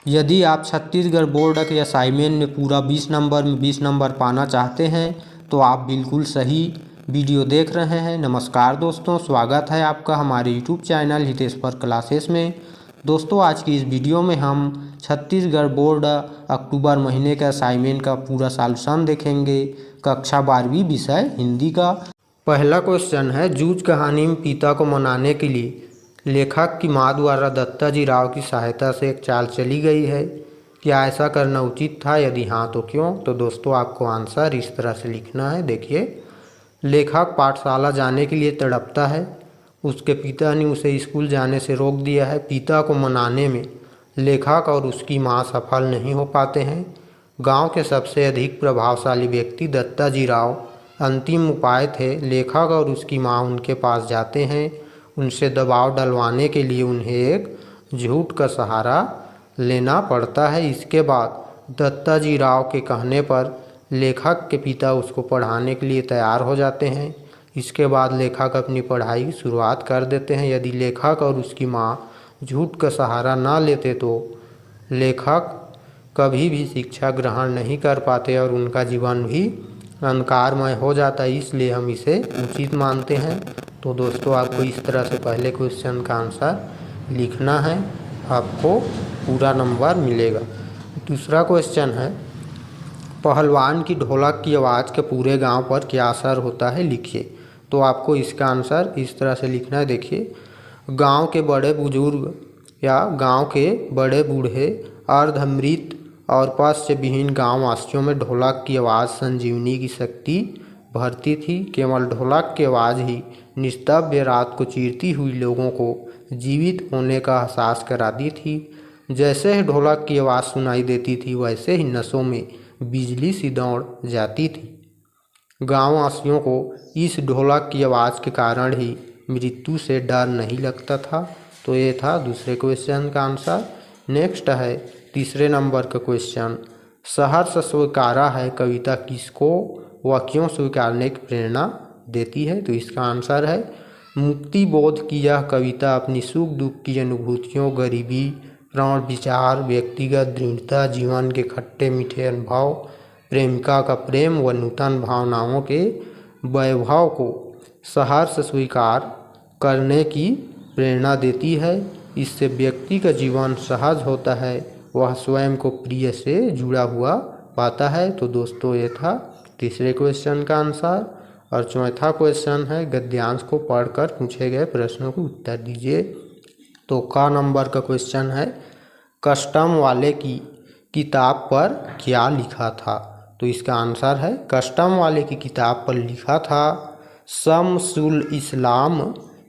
यदि आप छत्तीसगढ़ बोर्ड के असाइनमेंट में पूरा 20 नंबर में 20 नंबर पाना चाहते हैं तो आप बिल्कुल सही वीडियो देख रहे हैं। नमस्कार दोस्तों, स्वागत है आपका हमारे यूट्यूब चैनल हितेश्वर क्लासेस में। दोस्तों, आज की इस वीडियो में हम छत्तीसगढ़ बोर्ड अक्टूबर महीने के असाइनमेंट का पूरा सॉल्यूशन देखेंगे। कक्षा 12वीं विषय हिंदी का पहला क्वेश्चन है, जूझ कहानी में पिता को मनाने के लिए लेखक की मां द्वारा दत्ताजी राव की सहायता से एक चाल चली गई है। क्या ऐसा करना उचित था? यदि हाँ तो क्यों? तो दोस्तों, आपको आंसर इस तरह से लिखना है। देखिए, लेखक पाठशाला जाने के लिए तड़पता है। उसके पिता ने उसे स्कूल जाने से रोक दिया है। पिता को मनाने में लेखक और उसकी मां सफल नहीं हो पाते हैं। गांव के सबसे अधिक प्रभावशाली व्यक्ति दत्ताजी राव अंतिम उपाय थे। लेखक और उसकी मां उनके पास जाते हैं। उनसे दबाव डलवाने के लिए उन्हें एक झूठ का सहारा लेना पड़ता है। इसके बाद दत्ताजी राव के कहने पर लेखक के पिता उसको पढ़ाने के लिए तैयार हो जाते हैं। इसके बाद लेखक अपनी पढ़ाई की शुरुआत कर देते हैं। यदि लेखक और उसकी मां झूठ का सहारा ना लेते तो लेखक कभी भी शिक्षा ग्रहण नहीं कर पाते और उनका जीवन भी अंधकारमय हो जाता है। इसलिए हम इसे उचित मानते हैं। तो दोस्तों, आपको इस तरह से पहले क्वेश्चन का आंसर लिखना है, आपको पूरा नंबर मिलेगा। दूसरा क्वेश्चन है, पहलवान की ढोलक की आवाज़ के पूरे गांव पर क्या असर होता है, लिखिए। तो आपको इसका आंसर इस तरह से लिखना है। देखिए, गांव के बड़े बुजुर्ग या गांव के बड़े बूढ़े, अर्धमृत और पश्य विहीन गाँव वासियों में ढोलक की आवाज़ संजीवनी की शक्ति भरती थी। केवल ढोलक की आवाज़ ही निस्तब्ध रात को चीरती हुई लोगों को जीवित होने का एहसास कराती थी। जैसे ही ढोलक की आवाज़ सुनाई देती थी वैसे ही नसों में बिजली सी दौड़ जाती थी। गाँव वासियों को इस ढोलक की आवाज़ के कारण ही मृत्यु से डर नहीं लगता था। तो ये था दूसरे क्वेश्चन का आंसर। नेक्स्ट है तीसरे नंबर का क्वेश्चन, सहर्ष स्वीकारा है कविता किसको व क्यों स्वीकारने की प्रेरणा देती है? तो इसका आंसर है, मुक्ति बोध की यह कविता अपनी सुख दुख की अनुभूतियों, गरीबी, प्राण विचार, व्यक्तिगत दृढ़ता, जीवन के खट्टे मीठे अनुभव, प्रेमिका का प्रेम व नूतन भावनाओं के वैभव को सहर्ष स्वीकार करने की प्रेरणा देती है। इससे व्यक्ति का जीवन सहज होता है, वह स्वयं को प्रिय से जुड़ा हुआ पाता है। तो दोस्तों, ये था तीसरे क्वेश्चन का आंसर। और चौथा क्वेश्चन है, गद्यांश को पढ़कर पूछे गए प्रश्नों को उत्तर दीजिए। तो का नंबर का क्वेश्चन है, कस्टम वाले की किताब पर क्या लिखा था? तो इसका आंसर है, कस्टम वाले की किताब पर लिखा था, शमसुल इस्लाम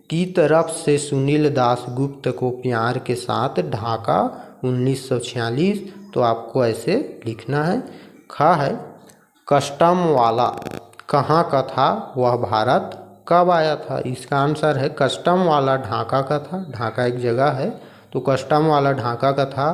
की तरफ से सुनील दास गुप्त को प्यार के साथ, ढाका 1946। तो आपको ऐसे लिखना है। खा है, कस्टम वाला कहाँ का था, वह भारत कब आया था? इसका आंसर है, कस्टम वाला ढाका का था। ढाका एक जगह है, तो कस्टम वाला ढाका का था।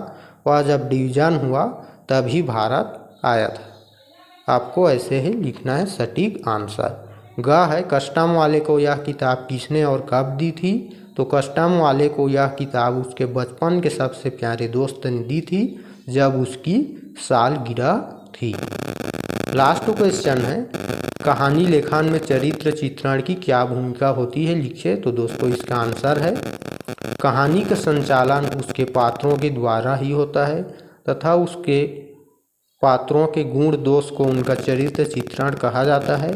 वह जब डिवीज़न हुआ तभी भारत आया था। आपको ऐसे ही लिखना है सटीक आंसर। ग है, कस्टम वाले को यह किताब किसने और कब दी थी? तो कस्टम वाले को यह किताब उसके बचपन के सबसे प्यारे दोस्त ने दी थी जब उसकी सालगिरह थी। लास्ट क्वेश्चन है, कहानी लेखन में चरित्र चित्रण की क्या भूमिका होती है, लिखिए। तो दोस्तों, इसका आंसर है, कहानी का संचालन उसके पात्रों के द्वारा ही होता है तथा उसके पात्रों के गुण दोष को उनका चरित्र चित्रण कहा जाता है।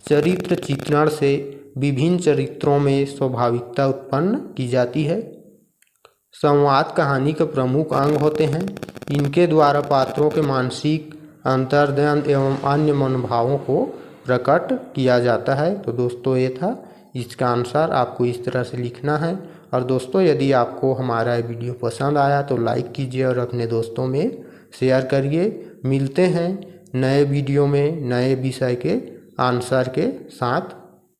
चरित्र चित्रण से विभिन्न चरित्रों में स्वाभाविकता उत्पन्न की जाती है। संवाद कहानी का प्रमुख अंग होते हैं। इनके द्वारा पात्रों के मानसिक अंतर्द्वंद एवं अन्य मनोभावों को प्रकट किया जाता है। तो दोस्तों, ये था इसका आंसर। आपको इस तरह से लिखना है। और दोस्तों, यदि आपको हमारा वीडियो पसंद आया तो लाइक कीजिए और अपने दोस्तों में शेयर करिए। मिलते हैं नए वीडियो में नए विषय के आंसर के साथ।